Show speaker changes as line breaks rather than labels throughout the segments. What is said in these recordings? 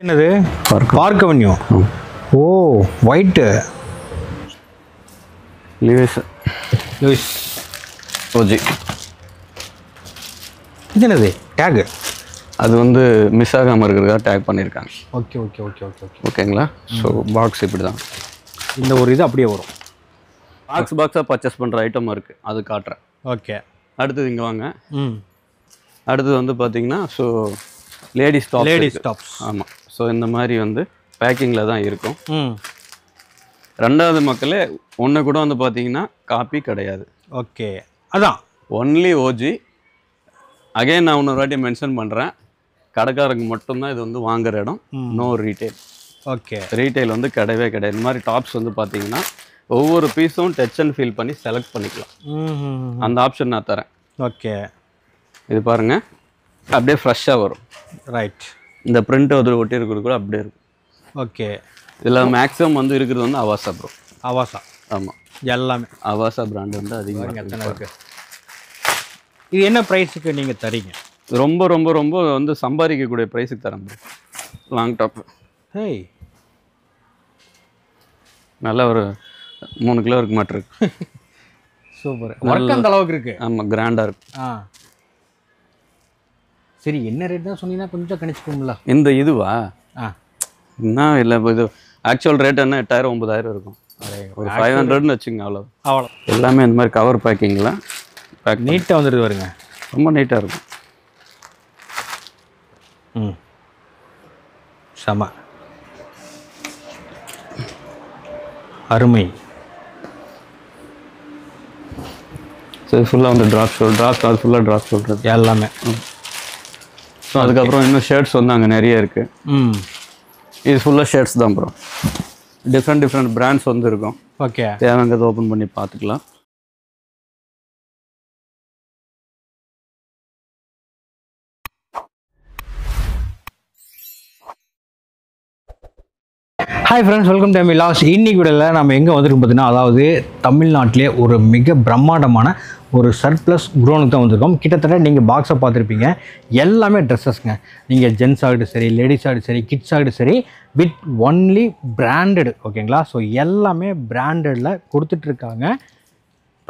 என்னது park avenue ஓ white
Lewis OG
இது என்னது டேக்
அது வந்து மிஸ் ஆகாமல் இருக்கிறதுக்காக டேக் பண்ணியிருக்காங்க.
Okay okay okay okay okay
ஓகேங்களா? ஸோ பாக்ஸ் இப்படி தான்
இந்த ஒரு இது அப்படியே வரும்.
பாக்ஸாக பர்ச்சேஸ் பண்ணுற ஐட்டம் இருக்குது, அது காட்டுறேன்.
ஓகே
அடுத்தது இங்கே வாங்க.
ம்
அடுத்தது வந்து பார்த்தீங்கன்னா ஸோ லேடிஸ்
டாப்ஸ்.
ஆமாம். ஸோ இந்த மாதிரி வந்து பேக்கிங்கில் தான் இருக்கும்.
ம்
ரெண்டாவது மக்களே ஒன்று கூட வந்து பார்த்தீங்கன்னா காப்பி கிடையாது.
ஓகே அதான்
ஒன்லி ஓஜி. அகைன் நான் இன்னொரு வாட்டி மென்ஷன் பண்ணுறேன், கடைக்காரங்க மட்டும்தான் இது வந்து வாங்குற இடம். No retail.
ஓகே
ரீட்டைல் வந்து கிடையவே கிடையாது. இந்த மாதிரி டாப்ஸ் வந்து பார்த்தீங்கன்னா ஒவ்வொரு பீஸும் டச் அண்ட் ஃபீல் பண்ணி செலக்ட் பண்ணிக்கலாம். அந்த ஆப்ஷன் நான் தரேன்.
ஓகே
இது பாருங்கள், அப்படியே ஃப்ரெஷ்ஷாக வரும்.
ரைட்.
இந்த பிரிண்ட் அதில் ஒட்டி இருக்கிறது கூட அப்படியே இருக்கும்.
ஓகே
இதில் மேக்ஸிமம் வந்து இருக்கிறது வந்து அவாசா ப்ரோ.
அவாசா.
ஆமாம்,
எல்லாமே
அவாசா பிராண்ட் வந்து அதிகமாக
எத்தனை இருக்குது. இது என்ன ப்ரைஸுக்கு நீங்கள் தரீங்க?
ரொம்ப ரொம்ப ரொம்ப வந்து சம்பாதிக்கக்கூடிய ப்ரைஸுக்கு தரேன் ப்ரோ. லாங் டாப்
ஹேய்
நல்ல ஒரு 3 கிலோ இருக்கு மாட்டு இருக்கு.
சூப்பர். ஒர்க் அந்த அளவுக்கு இருக்குது.
ஆமாம், கிராண்டாக இருக்கும்.
ஆ சரி, என்ன ரேட் தான் சொன்னீங்கன்னா கொஞ்சம் கணிச்சுக்கோங்களா?
இந்த இதுவா
ஆ
என்ன இல்லை, இப்போ இது ஆக்சுவல் ரேட் என்ன 8000 9000 இருக்கும். ஒரு 500ன்னு வச்சுங்க, அவ்வளோ. எல்லாமே இந்த மாதிரி கவர் பேக்கிங்கில் பேக்
நீட்டாக வந்துடுது வருங்க.
ரொம்ப நீட்டாக இருக்கும்.
ம் செம அருமை.
ஸோ இது ஃபுல்லாக வந்து ட்ராப்ஸ் அது ஃபுல்லாக ட்ராப்ஸ் சொல்கிறது
எல்லாமே.
ஸோ அதுக்கப்புறம் இன்னும் ஷர்ட்ஸ் வந்து அங்கே நிறைய இருக்குது.
ம்
இது ஃபுல்லாக ஷர்ட்ஸ் தான் ப்ரோ. டிஃப்ரெண்ட் பிராண்ட்ஸ் வந்து இருக்கும்.
ஓகே
தேவைங்கிறத ஓப்பன் பண்ணி பார்த்துக்கலாம்.
Hi friends, welcome to Milas. இன்னைக்கு வீடியோவில் நம்ம எங்கே வந்திருக்கோம் பார்த்தீங்கன்னா, அதாவது தமிழ்நாட்டிலே ஒரு மிக பிரம்மாண்டமான ஒரு சர்ப்ளஸ் குடோனுக்கு தான் வந்திருக்கோம். கிட்டத்தட்ட நீங்கள் பாக்ஸை பார்த்துருப்பீங்க, எல்லாமே ட்ரெஸ்ஸஸ்ங்க. நீங்கள் ஜென்ஸ் ஆகிட்டு சரி, லேடிஸ் ஆகிட்டு சரி, கிட்ஸ் ஆகிட்டு சரி, வித் ஒன்லி பிராண்டட். ஓகேங்களா? ஸோ எல்லாமே பிராண்டடில் கொடுத்துட்ருக்காங்க.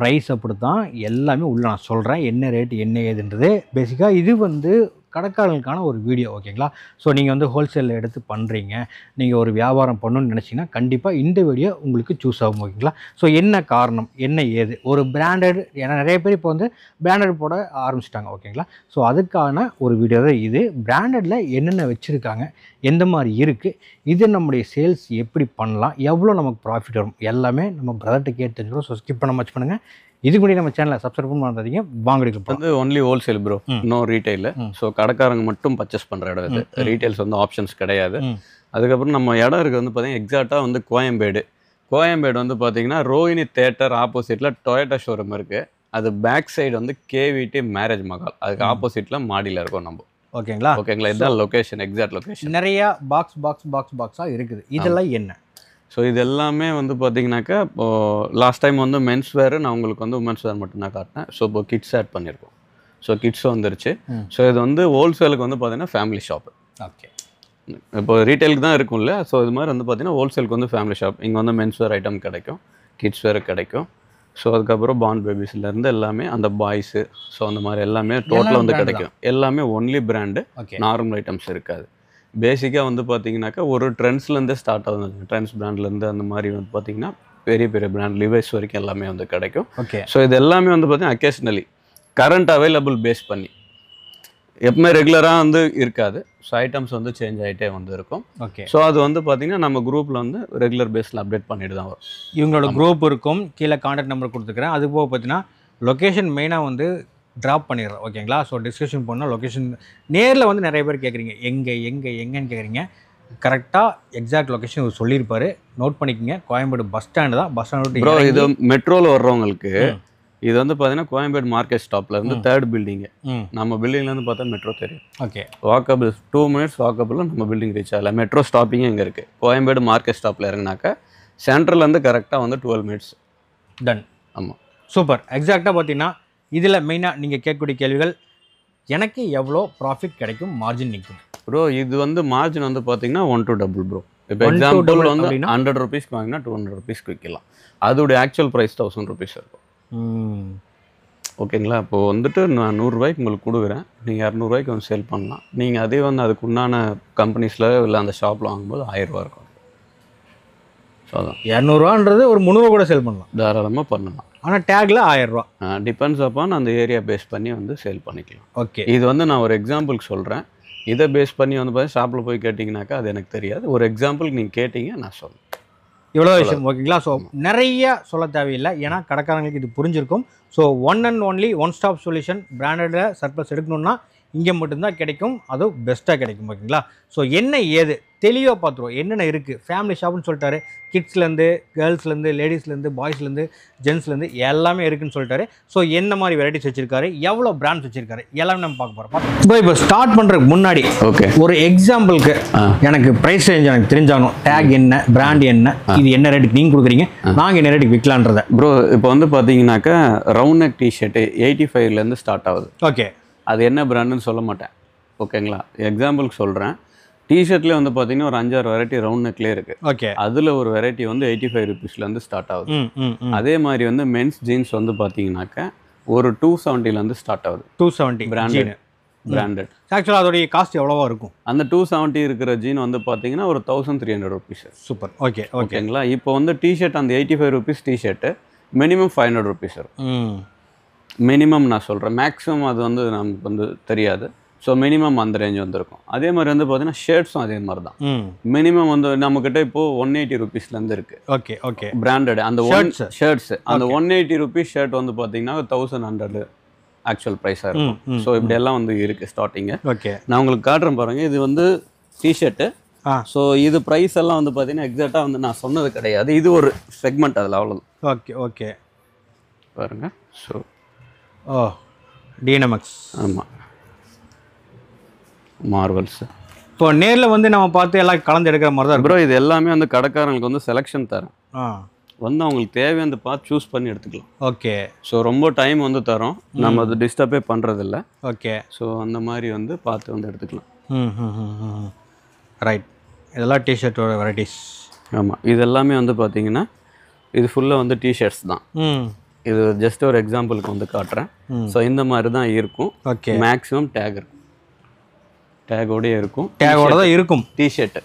ப்ரைஸ் அப்படி தான் எல்லாமே உள்ள நான் சொல்கிறேன், என்ன ரேட் என்ன ஏதுன்றது. பேசிக்காக இது வந்து கடைக்காரங்களுக்கான ஒரு வீடியோ. ஓகேங்களா? ஸோ நீங்கள் வந்து ஹோல்சேலில் எடுத்து பண்ணுறீங்க, நீங்கள் ஒரு வியாபாரம் பண்ணணும்னு நினச்சிங்கன்னா கண்டிப்பாக இந்த வீடியோ உங்களுக்கு சூஸ் ஆகும். ஓகேங்களா? ஸோ என்ன காரணம் என்ன ஏது ஒரு பிராண்டட், ஏன்னா நிறைய பேர் இப்போ வந்து பிராண்டட் போட ஆரம்பிச்சிட்டாங்க. ஓகேங்களா? ஸோ அதுக்கான ஒரு வீடியோ தான் இது. பிராண்டடில் என்னென்ன வச்சுருக்காங்க, எந்த மாதிரி இருக்குது, இது நம்முடைய சேல்ஸ் எப்படி பண்ணலாம், எவ்வளோ நமக்கு ப்ராஃபிட் வரும், எல்லாமே நம்ம பிரதர்கிட்ட கேட்டு தெரிஞ்சுக்கிறோம். ஸோ ஸ்கிப் பண்ண மச் பண்ணுங்கள். இது கூட நம்ம சேனலை சப்ஸ்கிரைப் பண்ணாதீங்க. வாங்க
வந்து only wholesale bro, no retail. So கடைக்காரங்க மட்டும் பர்ச்சேஸ் பண்ணுற இடம் இது. ரீட்டைல்ஸ் வந்து ஆப்ஷன்ஸ் கிடையாது. அதுக்கப்புறம் நம்ம இடம் இருக்குது வந்து பார்த்தீங்கன்னா எக்ஸாக்டாக வந்து கோயம்பேடு வந்து பார்த்தீங்கன்னா ரோஹிணி தேட்டர் ஆப்போசிட்டில் டொயோட்டா ஷோரூம் இருக்குது. அது பேக் சைடு வந்து கேவிடி மேரேஜ் மஹால், அதுக்கு ஆப்போசிட்டில் மாடியில் இருக்கோம் நம்ம. ஓகேங்களா? இதுதான் லொக்கேஷன், எக்ஸாக்ட் லொக்கேஷன்.
நிறையா பாக்ஸாக இருக்குது. இதெல்லாம் என்ன?
ஸோ இது எல்லாமே வந்து பார்த்தீங்கன்னாக்கா, இப்போது லாஸ்ட் டைம் வந்து மென்ஸ் வேர், நான் உங்களுக்கு வந்து உமன்ஸ் வேர் மட்டும்தான் காட்டினேன். ஸோ இப்போ கிட்ஸ் ஆட் பண்ணியிருக்கோம். ஸோ கிட்ஸ் வந்துருச்சு. ஸோ இது வந்து ஹோல்சேலுக்கு வந்து பார்த்தீங்கன்னா ஃபேமிலி ஷாப்பு.
ஓகே,
இப்போ ரீட்டைலுக்கு தான் இருக்கும்ல. ஸோ இது மாதிரி வந்து பார்த்தீங்கன்னா ஹோல்சேலுக்கு வந்து ஃபேமிலி ஷாப். இங்கே வந்து மென்ஸ் வேர் ஐட்டம் கிடைக்கும், கிட்ஸ் வேர் கிடைக்கும். ஸோ அதுக்கப்புறம் பார்ன் பேபிஸ்லேருந்து எல்லாமே அந்த பாய்ஸு, ஸோ அந்த மாதிரி எல்லாமே டோட்டலாக வந்து கிடைக்கும். எல்லாமே ஒன்லி பிராண்டு, நார்மல் ஐட்டம்ஸ் இருக்காது. பேசிக்காக வந்து பார்த்தீங்கன்னாக்கா ஒரு ட்ரெண்ட்ஸ்லேருந்தே ஸ்டார்ட் ஆகுது. ட்ரெண்ட்ஸ் பிராண்ட்லேருந்து அந்த மாதிரி வந்து பார்த்தீங்கன்னா பெரிய பிராண்ட் லிவைஸ் வரைக்கும் எல்லாமே வந்து கிடைக்கும்.
ஓகே.
ஸோ இது எல்லாமே வந்து பார்த்தீங்கன்னா அக்கேஷ்னலி கரண்ட் அவைலபிள் பேஸ் பண்ணி எப்பவுமே ரெகுலராக வந்து இருக்காது. ஸோ ஐட்டம்ஸ் வந்து சேஞ்ச் ஆகிட்டே வந்து இருக்கும்.
ஓகே.
ஸோ அது வந்து பார்த்தீங்கன்னா நம்ம குரூப்பில் வந்து ரெகுலர் பேஸில் அப்டேட் பண்ணிட்டு தான் வரும்.
இவங்களோட குரூப் இருக்கும், கீழே கான்டாக்ட் நம்பர் கொடுத்துக்கிறேன். அது போக பார்த்தீங்கன்னா லொக்கேஷன் மெயினாக வந்து ட்ராப் பண்ணிடுறேன். ஓகேங்களா? ஸோ டிஸ்கஷன் பண்ணால் லொக்கேஷன் நேரில் வந்து நிறைய பேர் கேட்குறீங்க, எங்கேன்னு கேட்குறீங்க. கரெக்டாக எக்ஸாக்ட் லொக்கேஷன் சொல்லியிருப்பாரு, நோட் பண்ணிக்கோங்க. கோயம்பேடு பஸ் ஸ்டாண்டு தான். பஸ் ஸ்டாண்டு
ப்ரோ, இது மெட்ரோவில் வர்றவங்களுக்கு இது வந்து பார்த்தீங்கன்னா கோயம்பேடு மார்க்கெட் ஸ்டாப்பில் இருந்து 3rd பில்டிங்கு. நம்ம பில்டிங்லேருந்து பார்த்தா மெட்ரோ தெரியும்.
ஓகே.
வாக்கபிள் 2 மினிட்ஸ் வாக்கபிளில் நம்ம பில்டிங் ரீச் ஆகல. மெட்ரோ ஸ்டாப்பிங்கே இங்கே இருக்குது. கோயம்பேடு மார்க்கெட் ஸ்டாப்பில் இறங்கினாக்கா சென்ட்ரல்லேருந்து கரெக்டாக வந்து 12 மினிட்ஸ்.
டன்.
ஆமாம்,
சூப்பர். எக்ஸாக்டாக பார்த்தீங்கன்னா இதில் மெயினாக நீங்கள் கேட்கக்கூடிய கேள்விகள், எனக்கு எவ்வளோ ப்ராஃபிட் கிடைக்கும், மார்ஜின் நிற்கும்,
ப்ரோ இது வந்து மார்ஜின் வந்து பார்த்தீங்கன்னா 1 to double ப்ரோ. இப்போ
1 to
எக்ஸாம்பிள்
double
வந்து
அப்படின்னா?
100 ருபீஸ்க்கு வாங்கினா 200 ருபீஸ்க்கு விற்கலாம். அதோடைய ஆக்சுவல் ப்ரைஸ் 1000 ருபீஸ் இருக்கும். ஓகேங்களா? இப்போ வந்துட்டு நான் 100 ரூபாய்க்கு உங்களுக்கு கொடுக்குறேன், நீங்கள் 200 ரூபாய்க்கு வந்து சேல் பண்ணலாம். நீங்கள் அதே வந்து அதுக்கு உண்டான கம்பெனிஸில் இல்லை அந்த ஷாப்பில் வாங்கும்போது 1000 ரூபா இருக்கும். ஸோ அதான்
200ரூவான்றது ஒரு 300 கூட சேல் பண்ணலாம்.
தாராளமாக பண்ணலாம்.
ஆனால் டேக்ல 1000 ரூபா.
டிபெண்ட்ஸ் அப்பான் அந்த ஏரியா பேஸ் பண்ணி வந்து சேல் பண்ணிக்கலாம்.
ஓகே.
இது வந்து நான் ஒரு எக்ஸாம்பிளுக்கு சொல்கிறேன். இதை பேஸ் பண்ணி வந்து பார்த்தீங்கன்னா ஷாப்பில் போய் கேட்டிங்கனாக்கா அது எனக்கு தெரியாது. ஒரு எக்ஸாம்பிளுக்கு நீங்கள் கேட்டிங்க நான் சொல்லுவேன்.
இவ்வளோ விஷயம் ஓகேங்களா. ஸோ நிறைய சொல்ல தேவையில்லை, ஏன்னா கடைக்காரங்களுக்கு இது புரிஞ்சிருக்கும். So one and only one stop solution. பிராண்டடில் சர்ப்ளஸ் எடுக்கணும்னா இங்கே மட்டும்தான் கிடைக்கும், அதுவும் பெஸ்ட்டாக கிடைக்கும். ஓகேங்களா. ஸோ என்ன ஏது தெளிவாக பார்த்துருவோம். என்னென்ன இருக்குது ஃபேமிலி ஷாப்னு சொல்லிட்டாரு. கிட்ஸ்லேருந்து கேர்ள்ஸ்லேருந்து லேடிஸ்லேருந்து பாய்ஸ்லேருந்து ஜென்ஸ்லேருந்து எல்லாமே இருக்குன்னு சொல்லிட்டாரு. ஸோ என்ன மாதிரி வெரைட்டிஸ் வச்சிருக்காரு, எவ்வளோ பிராண்ட்ஸ் வச்சிருக்காரு, எல்லாமே நம்ம பார்க்க போகிறோம். இப்போ ஸ்டார்ட் பண்ணுறதுக்கு முன்னாடி
ஓகே
ஒரு எக்ஸாம்பிளுக்கு எனக்கு ப்ரைஸ் ரேஞ்ச் எனக்கு தெரிஞ்சாகணும். டேக் என்ன, பிராண்ட் என்ன, இது என்ன ரேட்டுக்கு நீங்கள் கொடுக்குறீங்க, நாங்கள் என்ன ரேட்டுக்கு விற்கலான்றத.
ப்ரோ இப்போ வந்து பார்த்தீங்கன்னாக்கா ரவுண்ட் நெக் டிஷர்ட்டு 85லேருந்து ஸ்டார்ட் ஆகுது.
ஓகே.
அது என்ன பிராண்டுன்னு சொல்ல மாட்டேன். ஓகேங்களா. எக்ஸாம்பிளுக்கு சொல்கிறேன். டிஷர்ட்லேயே வந்து பார்த்தீங்கன்னா ஒரு 5-6 வெரைட்டி ரவுண்ட் நெக்லேயே இருக்குது.
ஓகே.
அதில் ஒரு வெரைட்டி வந்து 85 ருபீஸ்லேருந்து ஸ்டார்ட் ஆகுது. அதே மாதிரி வந்து மென்ஸ் ஜீன்ஸ் வந்து பார்த்தீங்கன்னாக்கா ஒரு 270லேருந்து ஸ்டார்ட் ஆகுது.
270
பிராண்டட்.
ஆக்சுவலாக அதோடைய காஸ்ட் எவ்வளோவா இருக்கும்?
அந்த 270 இருக்கிற ஜீன் வந்து பார்த்தீங்கன்னா ஒரு 1300 ருபீஸ்.
சூப்பர். ஓகே.
ஓகேங்களா. இப்போ வந்து டிஷர்ட் அந்த 85 ருபீஸ் டிஷர்ட்டு மினிமம் 500 ருபீஸ் இருக்கும். மினிமம் நான் சொல்கிறேன், மேக்ஸிமம் அது வந்து நமக்கு வந்து தெரியாது. ஸோ மினிமம் அந்த ரேஞ்ச் வந்துருக்கும். அதே மாதிரி வந்து பார்த்தீங்கன்னா ஷர்ட்ஸும் அதே மாதிரி தான். மினிமம் வந்து நம்மக்கிட்ட இப்போது 180 ருபீஸ்லேருந்து இருக்குது.
ஓகே. ஓகே.
பிராண்டட் அந்த ஷர்ட்ஸ் அந்த 180 ருபீஸ் ஷர்ட் வந்து பார்த்தீங்கன்னா 1100 ஆக்சுவல் ப்ரைஸாக இருக்கும். ஸோ இப்படி எல்லாம் வந்து இருக்குது ஸ்டார்டிங்கு.
ஓகே.
நான் உங்களுக்கு காட்டுறேன் பாருங்கள். இது வந்து டிஷர்ட்டு. ஸோ இது ப்ரைஸ் எல்லாம் வந்து பார்த்தீங்கன்னா எக்ஸாக்டாக வந்து நான் சொன்னது கிடையாது. இது ஒரு செக்மெண்ட் அதில் அவ்வளோதான்.
ஓகே. ஓகே.
பாருங்கள். So
TNMX.
ஆமாம், மார்வல்ஸ்.
இப்போ நேரில் வந்து நம்ம பார்த்து எல்லாம் கலந்து எடுக்கிற மாதிரி தான்
ப்ரோ. இது எல்லாமே வந்து கடைக்காரங்களுக்கு வந்து செலெக்ஷன் தரேன். வந்து அவங்களுக்கு தேவையானது பார்த்து சூஸ் பண்ணி எடுத்துக்கலாம்.
ஓகே.
ஸோ ரொம்ப டைம் வந்து தரோம், நம்ம அது டிஸ்டர்பே பண்ணுறதில்ல.
ஓகே.
ஸோ அந்த மாதிரி வந்து பார்த்து வந்து எடுத்துக்கலாம்.
ரைட். இதெல்லாம் டிஷர்ட்டோட வெரைட்டிஸ்.
ஆமாம், இது எல்லாமே வந்து பார்த்தீங்கன்னா இது ஃபுல்லாக வந்து டிஷர்ட்ஸ் தான். இது ஜஸ்ட் ஒரு எக்ஸாம்பிளுக்கு வந்து காட்டுறேன். ஸோ இந்த மாதிரி தான் இருக்கும்.
ஓகே.
மேக்ஸிமம் டேக் இருக்கும், டேகோடய இருக்கும்.
டேகோட தான் இருக்கும்
டிஷர்ட்டு.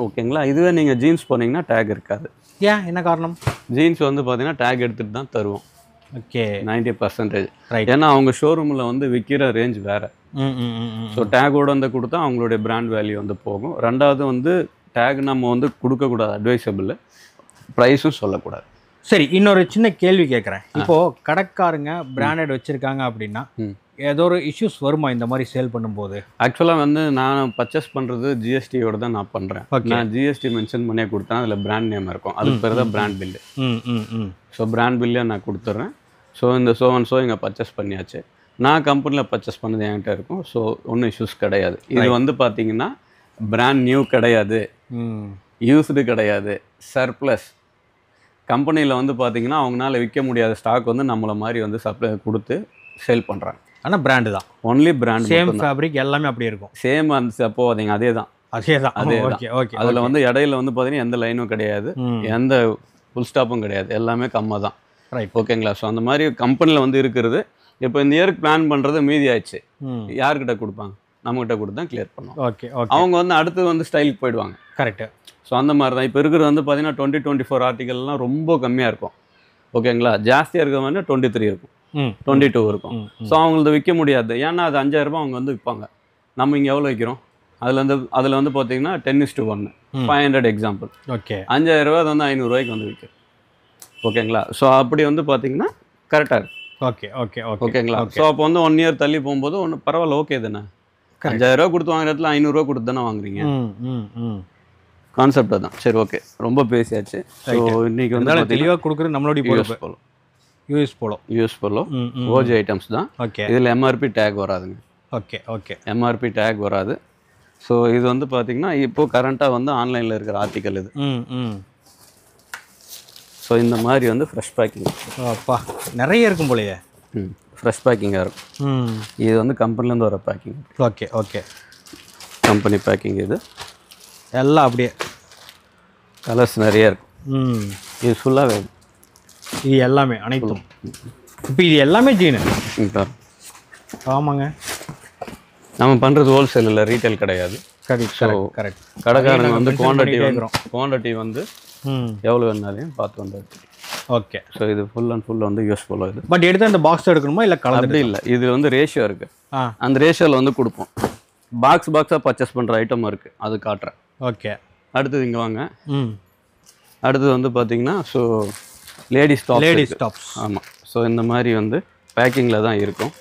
ஓகேங்களா. இதுவே நீங்கள் ஜீன்ஸ் போனீங்கன்னா டேக் இருக்காது.
ஏன், என்ன காரணம்?
ஜீன்ஸ் வந்து பார்த்தீங்கன்னா டேக் எடுத்துகிட்டு தான் தருவோம்.
ஓகே.
90%.
ரைட்.
ஏன்னா அவங்க ஷோரூமில் வந்து விற்கிற ரேஞ்ச் வேறு. ஸோ டேகோட வந்து கொடுத்தா அவங்களுடைய பிராண்ட் வேல்யூ வந்து போகும். ரெண்டாவது வந்து டேக் நம்ம வந்து கொடுக்கக்கூடாது, அட்வைசபிள். ப்ரைஸும் சொல்லக்கூடாது.
சரி, இன்னொரு சின்ன கேள்வி கேட்குறேன். இப்போது கடைக்காரங்க பிராண்டட் வச்சுருக்காங்க அப்படின்னா ஏதோ ஒரு இஷ்யூஸ் வருமா இந்த மாதிரி சேல் பண்ணும்போது?
ஆக்சுவலாக வந்து நான் பர்ச்சேஸ் பண்ணுறது ஜிஎஸ்டியோட தான் நான் பண்ணுறேன். நான் ஜிஎஸ்டி மென்ஷன் பண்ணியே கொடுத்தேன். அதில் பிராண்ட் நேம் இருக்கும், அதுக்கு பேர் தான் பிராண்ட் பில்லு. ஸோ பிராண்ட் பில்லே நான் கொடுத்துட்றேன். ஸோ இந்த ஸோ இங்கே பர்ச்சேஸ் பண்ணியாச்சு. நான் கம்பெனியில் பர்ச்சேஸ் பண்ணது என்கிட்ட இருக்கும். ஸோ ஒன்றும் இஷ்யூஸ் கிடையாது. இது வந்து பார்த்தீங்கன்னா பிராண்ட் நியூ கிடையாது, யூஸ்டு கிடையாது, சர்ப்ளஸ். கம்பெனியில் வந்து பார்த்தீங்கன்னா அவங்களால விற்க முடியாத ஸ்டாக் வந்து நம்மளை மாதிரி வந்து சப்ளை கொடுத்து சேல் பண்ணுறாங்க.
ஆனால் பிராண்டு தான்,
ஒன்லி பிராண்ட்.
சேம் ஃபேப்ரிக் எல்லாமே அப்படியே இருக்கும்.
சேம் அந்த போவாதீங்க, அதே தான்.
ஓகே. ஓகே.
அதில் வந்து இடையில வந்து பார்த்தீங்கன்னா எந்த லைனும் கிடையாது, எந்த ஃபுல் ஸ்டாப்பும் கிடையாது, எல்லாமே கம்மா தான்.
ரைட்.
ஓகேங்களா. ஸோ அந்த மாதிரி கம்பெனியில் வந்து இருக்கிறது. இப்போ இந்த இயருக்கு பிளான் பண்ணுறது மீதி ஆயிடுச்சு. யார்கிட்ட கொடுப்பாங்க? நம்மகிட்ட கொடுத்து தான் கிளியர் பண்ணுவோம்.
ஓகே.
அவங்க வந்து அடுத்து வந்து ஸ்டைலுக்கு போயிடுவாங்க.
கரெக்டு.
ஸோ அந்த மாதிரி தான் இப்போ இருக்கிறது வந்து பார்த்தீங்கன்னா 20-24 ஆர்டிகல்லாம் ரொம்ப கம்மியாக இருக்கும். ஓகேங்களா. ஜாஸ்தியாக இருக்கிற மாதிரி 23 இருக்கும், 22 இருக்கும். ஸோ அவங்களுக்கு விற்க முடியாது. ஏன்னா அது 5000 ரூபாய் அவங்க வந்து விற்பாங்க. நம்ம இங்கே எவ்வளோ விற்கிறோம்? அதில் வந்து பார்த்தீங்கன்னா 10:1, 500 எக்ஸாம்பிள்.
ஓகே.
5000 ரூபா அது வந்து 500 ரூபாய்க்கு வந்து விற்கும். ஓகேங்களா. ஸோ அப்படி வந்து பார்த்தீங்கன்னா கரெக்டாக இருக்கும்.
ஓகே. ஓகே.
ஓகேங்களா. ஸோ அப்போ வந்து 1 இயர் தள்ளி போகும்போது ஒன்று பரவாயில்ல, ஓகே தானே. 5000 ரூபா கொடுத்து வாங்குற இடத்துல 500 ரூபா கொடுத்து தானே வாங்குறீங்க. கான்செப்ட் தான். சரி, ஓகே, ரொம்ப பேசியாச்சு. ஸோ இன்னைக்கு வந்து
தெளிவாக கொடுக்குறது நம்மளுடைய
யூஎஸ் போலோ ஓஜி ஐட்டம்ஸ் தான்.
ஓகே.
இதில் எம்ஆர்பி டேக் வராதுங்க.
ஓகே. ஓகே.
எம்ஆர்பி டேக் வராது. ஸோ இது வந்து பார்த்தீங்கன்னா இப்போ கரண்ட்டாக வந்து ஆன்லைனில் இருக்கிற ஆர்டிக்கல் இது. ஸோ இந்த மாதிரி வந்து ஃப்ரெஷ் பேக்கிங்.
அப்பா, நிறைய இருக்கும் போலையே.
ஃப்ரெஷ் பேக்கிங்காக இருக்கும். இது வந்து கம்பெனிலேருந்து வர packing.
Okay. Okay.
Company packing இது.
எல்லாம் அப்படியே
கலர்ஸ் நிறைய இருக்கும். இது ஃபுல்லாகவே
இது எல்லாமே அனைத்தும். இப்போ இது எல்லாமே ஜீனு. ஆமாங்க. நம்ம
பண்ணுறது ஹோல்சேல் இல்லை, ரீட்டைல் கிடையாது.
கரெக்ட்.
கடைக்காரங்க வந்து குவான்டிட்டி வந்து எவ்வளோ வேணாலையும் பார்த்து வந்து.
ஓகே.
ஸோ இது ஃபுல் அண்ட் ஃபுல் வந்து யூஸ்ஃபுல்லாக இது.
பட் எடுத்து அந்த பாக்ஸ் எடுக்கணுமா இல்லை கலந்து?
அப்படி இல்லை, இது வந்து ரேஷியோ இருக்குது. அந்த ரேஷியோவில் வந்து கொடுப்போம். பாக்ஸாக பர்ச்சேஸ் பண்ணுற ஐட்டம் இருக்குது, அது காட்டுறேன்.
ஓகே.
அடுத்தது இங்கே வாங்க. அடுத்தது வந்து பார்த்தீங்கன்னா ஸோ லேடிஸ் டாப்ஸ். ஆமாம். ஸோ இந்த மாதிரி வந்து பேக்கிங்கில் தான் இருக்கும்.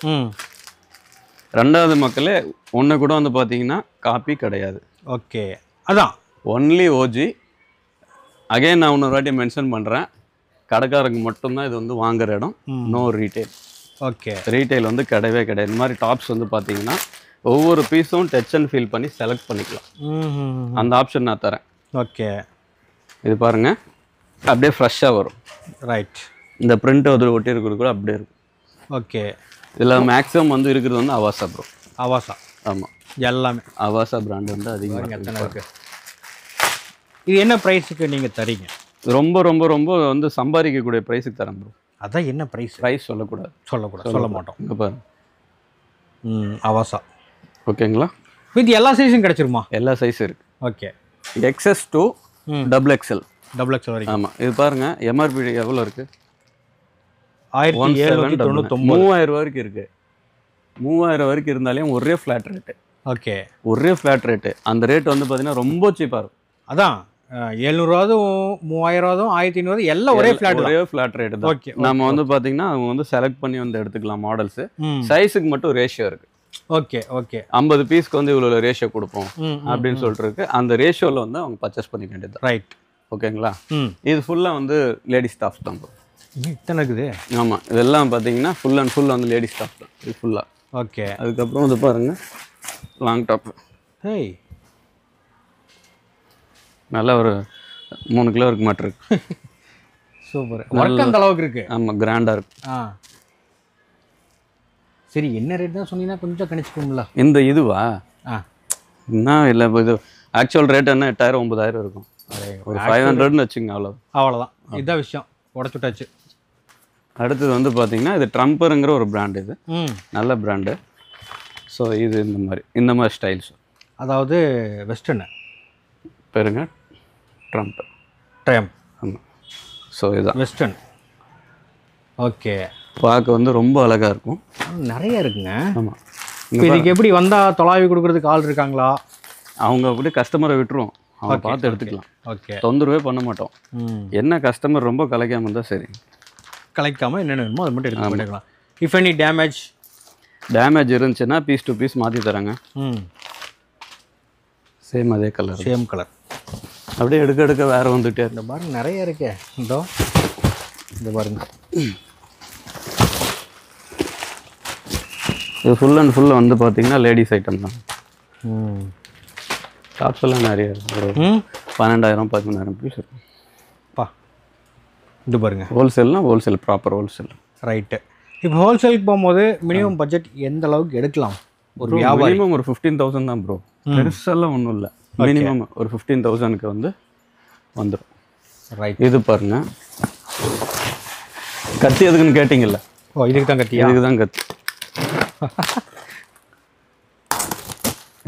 ரெண்டாவது மக்களே ஒன்று கூட வந்து பார்த்தீங்கன்னா காப்பி கிடையாது.
ஓகே. அதான்
ஒன்லி ஓஜி. அகைன் நான் இன்னொரு வாட்டி மென்ஷன் பண்ணுறேன், கடைக்காரங்க மட்டும்தான் இது வந்து வாங்குற இடம். No retail.
ஓகே.
ரீட்டைல் வந்து கிடையவே கிடையாது. இந்த மாதிரி டாப்ஸ் வந்து பார்த்தீங்கன்னா ஒவ்வொரு பீஸும் டச் அண்ட் ஃபீல் பண்ணி செலக்ட் பண்ணிக்கலாம். அந்த ஆப்ஷன் நான் தரேன்.
ஓகே.
இது பாருங்கள், அப்படியே ஃப்ரெஷ்ஷாக வரும்.
ரைட்.
இந்த பிரிண்ட் அதில் ஒட்டி இருக்கிறது கூட அப்படியே இருக்கும்.
ஓகே.
இதில் மேக்ஸிமம் வந்து இருக்கிறது வந்து அவாசா ப்ரோ.
அவாசா.
ஆமாம்,
எல்லாமே
அவாசா பிராண்ட் வந்து அதிகமாக
இருக்குது. இது என்ன ப்ரைஸுக்கு நீங்கள் தரீங்க?
ரொம்ப ரொம்ப ரொம்ப வந்து சம்பாதிக்கக்கூடிய ப்ரைஸுக்கு தரேன் ப்ரோ.
அதான் என்ன ப்ரைஸ்
சொல்லக்கூடாது.
சொல்ல மாட்டோம்.
இங்கே பாருங்க,
அவாசா.
ஓகேங்களா?
வித் எல்லா சைஸும் கிடச்சிருமா?
எல்லா சைஸும் இருக்குது.
ஓகே.
XS to XXL.
வரைக்கும்.
ஆமாம். இது பாருங்கள், எம்ஆர்பி எவ்வளோ இருக்குது?
1799.
3000 வரைக்கும் இருக்குது. 3000 வரைக்கும் இருந்தாலே ஒரே ஃப்ளாட் ரேட்டு.
ஓகே.
ஒரே ஃப்ளாட் ரேட்டு. அந்த ரேட் வந்து பார்த்தீங்கன்னா ரொம்ப சீப்பாக இருக்கும்.
அதான் 700, 3000, 1500 எல்லாம் ஒரே
ஃப்ளாட் ரேட்டு தான். ஓகே. நம்ம வந்து பார்த்தீங்கன்னா அவங்க வந்து செலக்ட் பண்ணி வந்து எடுத்துக்கலாம் மாடல்ஸு. சைஸுக்கு மட்டும் ரேஷியோ இருக்குது.
ஓகே. ஓகே.
50 பீஸ்க்கு வந்து இவ்வளோ ரேஷியோ கொடுப்போம் அப்படின்னு சொல்லிட்டு இருக்கு. அந்த ரேஷியோவில் வந்து அவங்க பர்ச்சேஸ் பண்ணிக்க வேண்டியது.
ரைட்.
ஓகேங்களா? இது ஃபுல்லாக வந்து லேடிஸ் ஸ்டாஃப் தான்.
இத்தனை இருக்குது.
ஆமாம், இதெல்லாம் பார்த்தீங்கன்னா ஃபுல் அண்ட் ஃபுல் வந்து லேடிஸ் ஸ்டாஃப் தான் இது ஃபுல்லாக.
ஓகே.
அதுக்கப்புறம் வந்து பாருங்கள், லாங் டாப்.
ஹேய்,
நல்லா ஒரு 3 கிலோ இருக்கு மாட்டிருக்கு.
சூப்பர். ஒர்க் அந்த அளவுக்கு இருக்குது.
ஆமாம், கிராண்டாக இருக்கு.
சரி, என்ன ரேட் தான் சொன்னீங்கன்னா கொஞ்சம் கணிச்சுக்கோங்களா?
இந்த இதுவா? என்ன இல்லை, இது ஆக்சுவல் ரேட் என்ன 8000 9000 இருக்கும். ஒரு 500ன்னு வச்சுங்க,
அவ்வளோதான். இதுதான் விஷயம், உடச்சுட்டாச்சு.
அடுத்தது வந்து பார்த்தீங்கன்னா இது ட்ரம்பருங்கிற ஒரு பிராண்ட். இது நல்ல பிராண்டு. ஸோ இது இந்த மாதிரி ஸ்டைல்ஸ்,
அதாவது வெஸ்டர்னு
பேருங்க ட்ரம்ப். ஆமாம். ஸோ இதுதான்
வெஸ்டர்ன். ஓகே.
பார்க்க வந்து ரொம்ப அழகாக இருக்கும்.
நிறைய இருக்குங்க.
ஆமாம்.
இதுக்கு எப்படி வந்தால் தொலாவி கொடுக்குறதுக்கு ஆள் இருக்காங்களா?
அவங்க அப்படியே கஸ்டமரை விட்டுருவோம், அவங்க பார்த்து எடுத்துக்கலாம்.
ஓகே.
தொந்தரவே பண்ண மாட்டோம். என்ன கஸ்டமர் ரொம்ப கலைக்காமல் இருந்தால் சரி,
கலைக்காமல் என்னென்ன வேணுமோ அது மட்டும் எடுத்து பண்ணிக்கலாம். இஃப் எனி டேமேஜ் இருந்துச்சுன்னா பீஸ் டு பீஸ் மாற்றி தராங்க. சேம் அதே கலர், சேம் கலர்.
அப்படியே எடுக்க வேறு வந்துகிட்டே.
இந்த பாருங்க, நிறைய இருக்கே. இந்த பாருங்க,
இது ஃபுல் அண்ட் ஃபுல் வந்து பார்த்தீங்கன்னா லேடிஸ் ஐட்டம் தான். டாப்ஸ் எல்லாம் நிறைய இருக்கும். ஒரு 12,000 13,000 பீஸ் இருக்கும்.
இது பாருங்க,
ஹோல்சேல்னா ஹோல்சேல், ப்ராப்பர் ஹோல்சேல்.
ரைட்டு. இப்போ ஹோல்சேலுக்கு போகும்போது மினிமம் பட்ஜெட் எந்த அளவுக்கு எடுக்கலாம்? ஒரு வியாபாரி
மினிமம் ஒரு 15,000 தான் ப்ரோ. பெருசெல்லாம் ஒன்றும் இல்லை. மினிமம் ஒரு 15,000க்கு வந்து வந்துடும்.
ரைட்.
இது பாருங்க, கத்தி எதுக்குன்னு கேட்டிங்கல்ல?
ஓ, இதுக்கு தான் கத்தி.
இதுக்கு தான் கத்தி.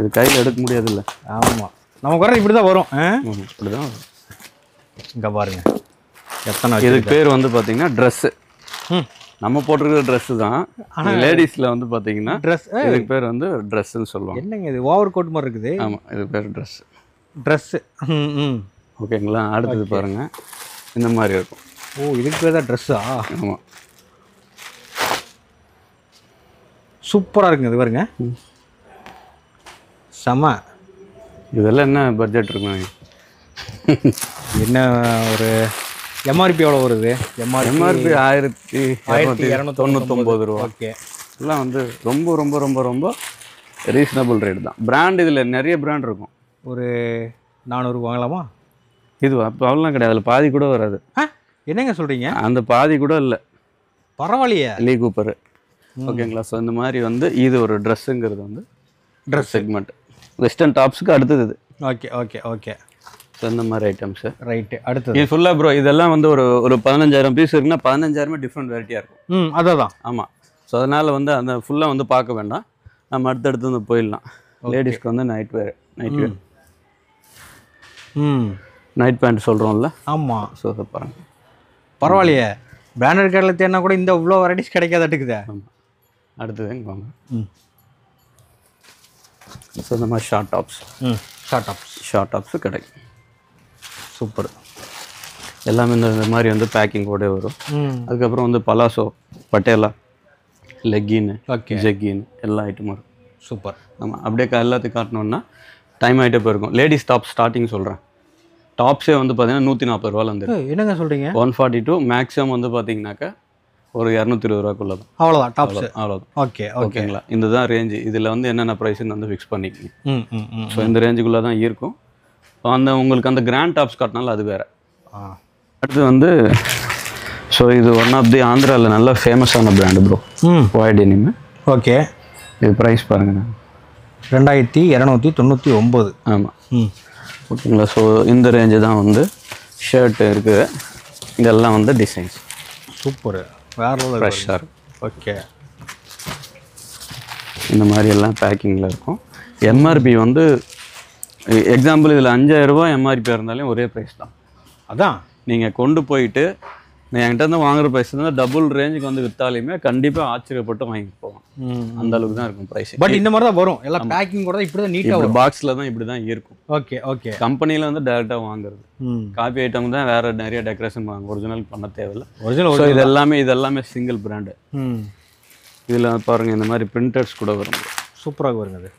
இது கையில் எடுக்க முடியாதுல்ல?
ஆமாம், நமக்கு வர இப்படி தான் வரும்.
இப்படி தான் வரும்.
இங்கே பாருங்க எத்தனை.
இதுக்கு பேர் வந்து பார்த்தீங்கன்னா ட்ரெஸ்ஸு. நம்ம போட்டிருக்கிற ட்ரெஸ்ஸு தான். லேடிஸில் வந்து பார்த்தீங்கன்னா ட்ரெஸ், இதுக்கு பேர் வந்து ட்ரெஸ்ஸுன்னு சொல்லுவாங்க.
என்னங்க இது, ஓவர் கோட் மாதிரி இருக்குது?
ஆமாம், இது பேர் ட்ரெஸ்ஸு. ஓகேங்களா? அடுத்தது பாருங்கள், இந்த மாதிரி இருக்கும்.
ஓ, இதுக்கு பேர் தான் ட்ரெஸ்ஸா?
ஆமாம்,
சூப்பராக இருக்குங்க. இது பாருங்க, செம.
இதெல்லாம் என்ன பட்ஜெட் இருக்குங்க?
என்ன ஒரு எம்ஆர்பி எவ்வளோ வருது?
எம்ஆர்பி 1299 ரூபா.
ஓகே.
இதெல்லாம் வந்து ரொம்ப ரொம்ப ரொம்ப ரொம்ப ரீசனபிள் ரேட் தான். பிராண்ட் இதில் நிறைய பிராண்ட் இருக்கும்.
ஒரு 400 வாங்கலாமா?
இது அப்போ அவ்வளோலாம் கிடையாது, அதில் பாதி கூட வராது.
என்னங்க சொல்கிறீங்க?
அந்த பாதி கூட இல்லை.
பரவாயில்லையே.
லீ கூப்பர். ஓகேங்களா? ஸோ இந்த மாதிரி வந்து இது ஒரு ட்ரெஸ்ஸுங்கிறது வந்து ட்ரெஸ் செக்மெண்ட். வெஸ்டர்ன் டாப்ஸுக்கு அடுத்தது இது.
Okay okay okay.
ஸோ இந்த மாதிரி ஐட்டம்ஸு.
ரைட்டு. அடுத்தது
இது ஃபுல்லாக ப்ரோ இதெல்லாம் வந்து ஒரு 15,000 பீஸ் இருக்குன்னா 15,000 டிஃப்ரெண்ட் வெரைட்டியாக இருக்கும்.
அதான்.
ஆமாம். ஸோ அதனால் வந்து அந்த ஃபுல்லாக வந்து பார்க்க வேண்டாம், நம்ம அடுத்தடுத்து வந்து போயிடலாம். லேடிஸ்க்கு வந்து நைட் வேர் நைட் பேண்ட் சொல்கிறோம்ல.
ஆமாம்.
ஸோ அதை பாருங்கள்.
பரவாயில்லையே, பிராண்டட் கடையில் தேடினா கூட இந்த இவ்வளோ வெரைட்டிஸ் கிடைக்காதட்டுக்குதே.
ஆமாம். அடுத்தது எங்கே வாங்க. ஸோ இந்த மாதிரி ஷார்ட் டாப்ஸு கிடைக்கும்.
சூப்பர்.
எல்லாமே இந்த மாதிரி வந்து பேக்கிங் கூட வரும். அதுக்கப்புறம் வந்து பலாசோ, பட்டேலா, லெக்கின்னு, ஜெக்கின்னு எல்லா ஐட்டமும் இருக்கும்.
சூப்பர்.
ஆமாம். அப்படியே எல்லாத்தையும் காட்டணுன்னா டைம் ஆகிட்டே போயிருக்கும். லேடிஸ் டாப் ஸ்டார்டிங் சொல்கிறேன். டாப்ஸே வந்து பார்த்தீங்கன்னா 140 ரூபாயில் வந்து.
என்னங்க சொல்கிறீங்க?
142 மேக்ஸிமம் வந்து பார்த்தீங்கன்னாக்கா ஒரு 220 ரூபாக்குள்ள தான்.
அவ்வளோதான் டாப்ஸ்.
அவ்வளோதான்.
ஓகே
ஓகேங்களா. இந்த தான் ரேஞ்சு. இதில் வந்து என்னென்ன ப்ரைஸ்ன்னு வந்து ஃபிக்ஸ் பண்ணிக்கங்க. ஸோ இந்த ரேஞ்சுக்குள்ளே தான் இருக்கும். அந்த உங்களுக்கு அந்த கிராண்ட் டாப்ஸ் காட்டினாலும் அது வேறு. அடுத்து வந்து ஸோ இது ஒன் ஆஃப் தி ஆந்திராவில் நல்ல ஃபேமஸான பிராண்டு ப்ரோ. போய்டெனிம்.
ஓகே.
இது ப்ரைஸ் பாருங்கண்ணா,
2299.
ஆமாம். ஓகேங்களா. ஸோ இந்த ரேஞ்சு தான் வந்து ஷர்ட் இருக்குது. இதெல்லாம் வந்து டிசைன்ஸ்.
சூப்பர். வேறு
ஃப்ரெஷ்ஷாக இருக்கும்.
ஓகே.
இந்த மாதிரி எல்லாம் பேக்கிங்கில் இருக்கும். எம்ஆர்பி வந்து எக்ஸாம்பிள் இதில் 5000 ரூபா எம்ஆர்பி இருந்தாலும் ஒரே ப்ரைஸ் தான்.
அதான்
நீங்கள் கொண்டு போயிட்டு என்கிட்ட இருந்து வாங்குற ப்ரைஸ் தான் டபுள் ரேஞ்சுக்கு வந்து விற்றாலுமே கண்டிப்பாக ஆச்சரியப்பட்டு வாங்கிட்டு போவோம். அந்த அளவுக்கு தான் இருக்கும் ப்ரைஸ்.
பட் இந்த மாதிரி தான் வரும் எல்லாம் பேக்கிங் கூட இப்படி தான் நீட்டாக வரும்.
பாக்ஸில் தான் இப்படி தான் இருக்கும்.
Okay okay.
கம்பெனியில் வந்து டேரெக்டாக வாங்குறது. காப்பி ஐட்டம் தான் வேறு நிறைய டெக்கரேஷன் வாங்க, ஒரிஜினல் பண்ண தேவையில்லை.
ஒரிஜினல்.
இதெல்லாமே சிங்கிள் பிராண்டு. இதில் பாருங்கள் இந்த மாதிரி பிரிண்டர்ஸ் கூட வரும்.
சூப்பராக வருங்க அது.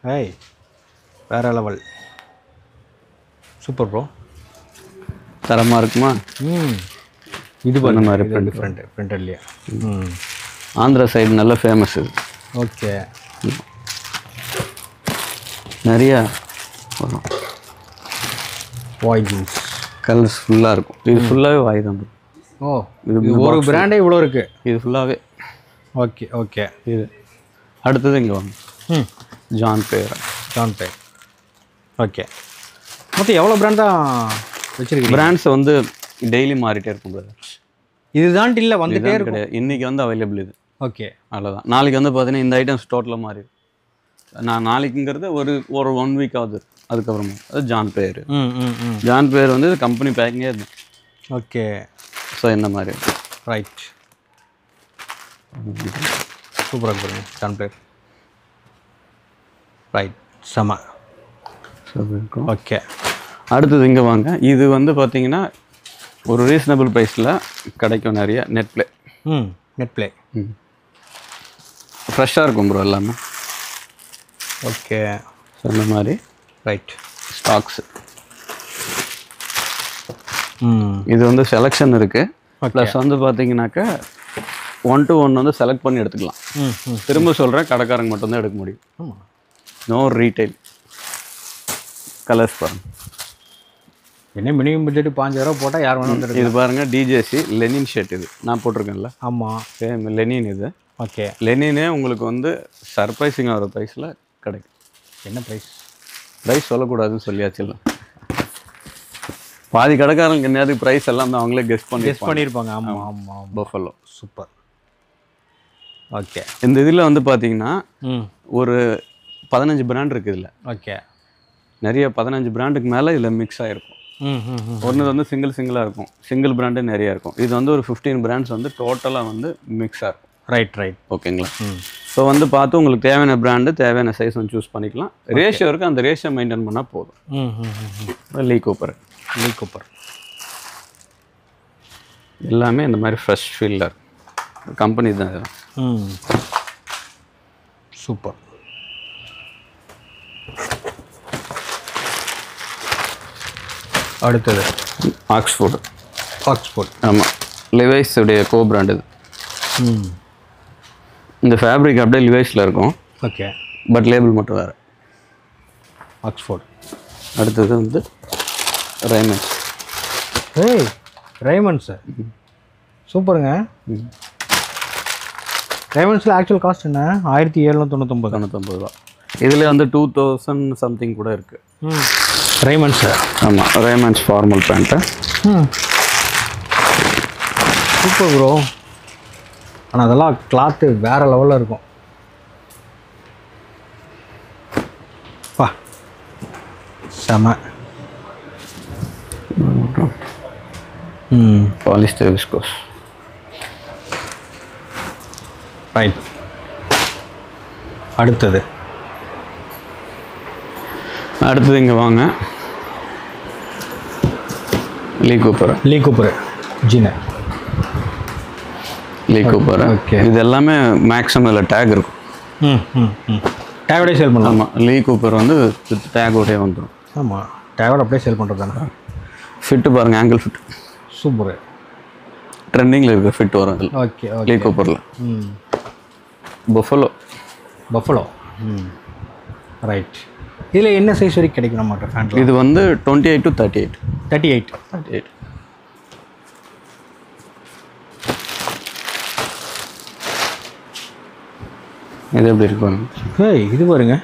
ஏய் வேறு லெவல். Super bro.
தரமாக இருக்குமா?
இது
பண்ண மாதிரி
பிரிண்டர்லையே.
ஆந்திரா சைடு நல்ல ஃபேமஸ் இது.
ஓகே.
நிறையா வரும்.
வாய் ஜீன்ஸ்
கலர்ஸ் ஃபுல்லாக இருக்கும். இது ஃபுல்லாகவே வாய் தான்.
ஓ, இது ஒரு பிராண்டே இவ்வளோ இருக்குது.
இது ஃபுல்லாகவே.
Okay okay.
இது அடுத்தது இங்கே வாங்க. ஜான் பேர்.
ஓகே. மொத்தம் எவ்வளோ பிராண்ட் தான் வச்சுருக்கீங்க?
பிராண்ட்ஸ் வந்து டெய்லி மாறிட்டே இருக்கும் பிரதர்.
இதுதான் இல்லை வந்துட்டே இருக்கும்.
கிடையாது, இன்றைக்கி வந்து அவைலபிள் இது.
ஓகே.
அவ்வளோதான். நாளைக்கு வந்து பார்த்தீங்கன்னா இந்த ஐட்டம்ஸ் டோட்டலாக மாறி. நான் நாளைக்குங்கிறது ஒரு 1 வீக் ஆகுது. அதுக்கப்புறமா அது ஜான் பேர். ஜான் பேர் வந்து கம்பெனி பேக்கிங்கே இருக்கும்.
ஓகே.
ஸோ இந்த மாதிரி.
ரைட். சூப்பராக போடுங்க ஜான் பேர். ரைட். செம. ஓகே.
அடுத்தது இங்கே வாங்க. இது வந்து பார்த்தீங்கன்னா ஒரு ரீசனபிள் ப்ரைஸில் கிடைக்கும். நிறைய நெட் ப்ளே. ஃப்ரெஷ்ஷாக இருக்கும் ப்ரோ எல்லாமே.
ஓகே.
ஸோ இந்த மாதிரி.
ரைட்.
ஸ்டாக்ஸு. இது வந்து செலெக்ஷன் இருக்குது. ப்ளஸ் வந்து பார்த்தீங்கன்னாக்கா 1 to 1 வந்து செலக்ட் பண்ணி எடுத்துக்கலாம். திரும்ப சொல்கிறேன், கடைக்காரங்க மட்டும்தான் எடுக்க முடியும். No retail. கலர்ஸ் பாருங்கள்.
என்ன மினிமம் பட்ஜெட் 5000 போட்டால் யார் வேணும் வந்துருக்கு.
இது பாருங்கள், டிஜேசி லெனின் ஷர்ட். இது நான் போட்டிருக்கேன்ல.
ஆமாம்.
சேம் லெனின் இது.
ஓகே.
லெனினே உங்களுக்கு வந்து சர்ப்ரைசிங்காக ஒரு ப்ரைஸில் கிடைக்கும்.
என்ன ப்ரைஸ்?
ப்ரைஸ் சொல்லக்கூடாதுன்னு சொல்லியாச்சுல்ல. பாதி கடைக்காரங்க நேரத்துக்கு ப்ரைஸ் எல்லாம் தான் அவங்களே கெஸ்
பண்ணியிருப்பாங்க. ஆமாம் ஆமாம்.
பஃபலோ.
சூப்பர். ஓகே.
இந்த இதில் வந்து பார்த்தீங்கன்னா ஒரு 15 பிராண்ட் இருக்குது இதில்.
ஓகே.
நிறைய 15 பிராண்டுக்கு மேலே இதில் மிக்ஸ் ஆகிருக்கும். ஒன்று வந்து சிங்கிளாக இருக்கும். சிங்கிள் பிராண்டே நிறையா இருக்கும். இது வந்து ஒரு 15 பிராண்ட்ஸ் வந்து டோட்டலாக வந்து மிக்ஸாக இருக்கும்.
ரைட்.
ஓகேங்களா. ஸோ வந்து பார்த்து உங்களுக்கு தேவையான பிராண்டு தேவையான சைஸ் வந்து சூஸ் பண்ணிக்கலாம். ரேஷியோ இருக்குது, அந்த ரேஷியோ மெயின்டைன் பண்ணால் போதும். லீ கூப்பர் எல்லாமே இந்த மாதிரி ஃப்ரெஷ் ஃபீல்டர் கம்பெனி தான் இதெல்லாம்.
சூப்பர். அடுத்தது ஆக்ஸ்ஃபோர்ட்.
ஆமாம், லிவைஸ் உடைய கோ பிராண்ட் இது. இந்த ஃபேப்ரிக் அப்படியே லிவைஸில் இருக்கும்.
ஓகே.
பட் லேபிள் மட்டும் வேறு.
ஆக்ஸ்ஃபோர்ட்.
அடுத்தது வந்து ரைமண்ட்ஸ்.
ரைமண்ட்ஸு சூப்பருங்க. ரைமண்ட்ஸில் ஆக்சுவல் காஸ்ட் என்ன? 1799
ரூபா. இதில் வந்து 2000 சம்திங் கூட இருக்குது.
ரைமண்ட்ஸ்.
ஆமாம், Raymonds formal pant.
Super bro. ஆனால் அதெல்லாம் கிளாத்து வேறு லெவலில் இருக்கும். வா செம.
Polyester viscose.
ரைட். அடுத்தது
இங்கே வாங்க. லீ கூப்பர்
ஜீனை.
Lee Cooper.
ஓகே.
இது எல்லாமே மேக்ஸிமம் இதில் டேக் இருக்கும்.
டேகோடே சேல் பண்ணலாம்.
ஆமாம், லீ கூப்பர் வந்து வித் டேகோடே வந்துடும்.
ஆமாம், டேகோட அப்படியே சேல் பண்ணுறது தானே.
ஃபிட்டு பாருங்கள், ஆங்கிள் ஃபிட்
சூப்பர்.
ட்ரெண்டிங்கில் இருக்கிற ஃபிட் வரும் இதில்.
ஓகே.
லீ கூப்பரில். பஃபலோ.
ரைட். இதில் என்ன சைஸ் வரைக்கும் கிடைக்கும் நம்மகிட்ட ஃபேண்ட்?
இது வந்து 28 to 38.
38.
இது எப்படி இருக்கும்?
ஏய், இது பாருங்க,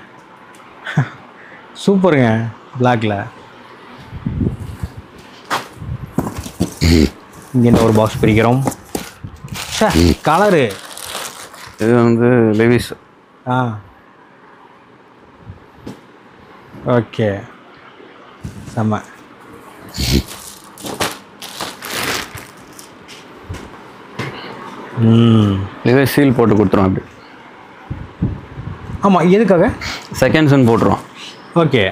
சூப்பருங்க. பிளாக்ல இங்கே என்ன ஒரு பாக்ஸ் பிரிக்கிறோம். கலரு
இது வந்து லெவிஸ்.
ஓகே, செம்ம.
இதுவே சீல் போட்டு கொடுத்துருவோம். அப்படி.
ஆமாம், எதுக்காக?
செகண்ட்ஸ்ன்னு போட்டுருவான்.
ஓகே.